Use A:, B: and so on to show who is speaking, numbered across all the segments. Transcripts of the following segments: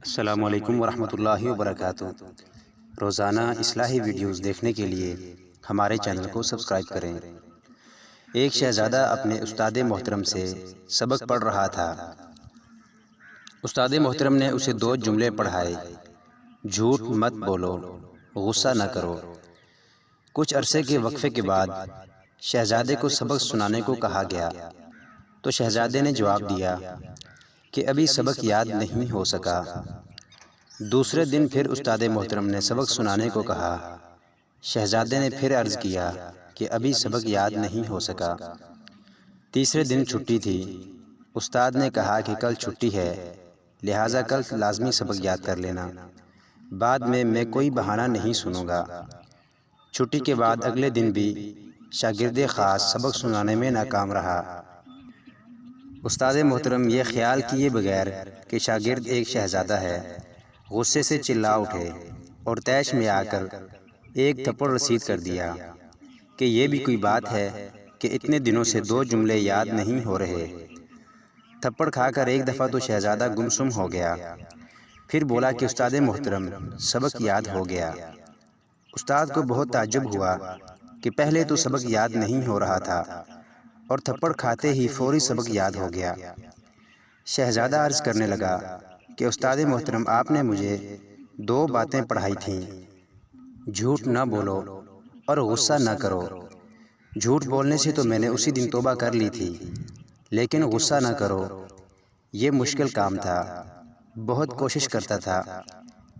A: السلام علیکم ورحمۃ اللہ وبرکاتہ۔ روزانہ اصلاحی ویڈیوز دیکھنے کے لیے ہمارے چینل کو سبسکرائب کریں۔ ایک شہزادہ اپنے استاد محترم سے سبق پڑھ رہا تھا۔ استاد محترم نے اسے 2 جملے پڑھائے: جھوٹ مت بولو، غصہ نہ کرو۔ کچھ عرصے کے وقفے کے بعد شہزادے کو سبق سنانے کو کہا گیا تو شہزادے نے جواب دیا کہ ابھی سبق یاد نہیں ہو سکا۔ دوسرے دن پھر استاد محترم نے سبق سنانے کو کہا۔ شہزادے نے پھر عرض کیا کہ ابھی سبق یاد نہیں ہو سکا۔ تیسرے دن چھٹی تھی۔ استاد نے کہا کہ کل چھٹی ہے، لہٰذا کل لازمی سبق یاد کر لینا، بعد میں کوئی بہانہ نہیں سنوں گا۔ چھٹی کے بعد اگلے دن بھی شاگرد خاص سبق سنانے میں ناکام رہا۔ استاد محترم یہ خیال کیے بغیر کہ شاگرد ایک شہزادہ ہے، غصے سے چلا اٹھے اور طیش میں آ کر ایک تھپڑ رسید کر دیا کہ یہ بھی کوئی بات ہے کہ اتنے دنوں سے 2 جملے یاد نہیں ہو رہے۔ تھپڑ کھا کر ایک دفعہ تو شہزادہ گمسم ہو گیا، پھر بولا کہ استاد محترم سبق یاد ہو گیا۔ استاد کو بہت تعجب ہوا کہ پہلے تو سبق یاد نہیں ہو رہا تھا اور تھپڑ کھاتے ہی فوری سبق یاد ہو گیا۔ شہزادہ عرض کرنے لگا کہ استاد محترم آپ نے مجھے 2 باتیں پڑھائی تھیں: جھوٹ نہ بولو اور غصہ نہ کرو۔ جھوٹ بولنے سے تو میں نے اسی دن توبہ کر لی تھی، لیکن غصہ نہ کرو یہ مشکل کام تھا۔ بہت کوشش کرتا تھا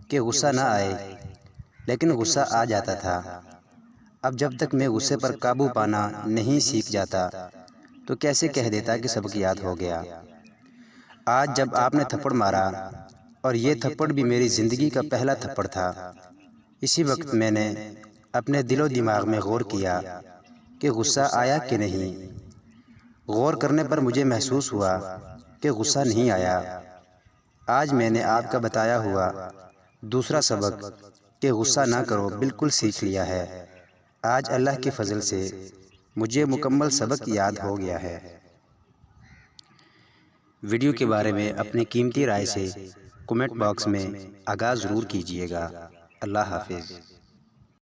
A: کہ غصہ نہ آئے، لیکن غصہ آ جاتا تھا۔ اب جب تک میں غصے پر قابو پانا نہیں سیکھ جاتا تو کیسے کہہ دیتا کہ سبق یاد ہو گیا۔ آج جب آپ نے تھپڑ مارا، اور یہ تھپڑ بھی میری زندگی کا پہلا تھپڑ تھا، اسی وقت میں نے اپنے دل و دماغ میں غور کیا کہ غصہ آیا کہ نہیں۔ غور کرنے پر مجھے محسوس ہوا کہ غصہ نہیں آیا۔ آج میں نے آپ کا بتایا ہوا دوسرا سبق کہ غصہ نہ کرو بالکل سیکھ لیا ہے۔ آج اللہ کے فضل سے مجھے مکمل سبق یاد ہو گیا ہے۔ ویڈیو کے بارے میں اپنی قیمتی رائے سے کمنٹ باکس میں آگاہ ضرور کیجیے گا۔ اللہ حافظ۔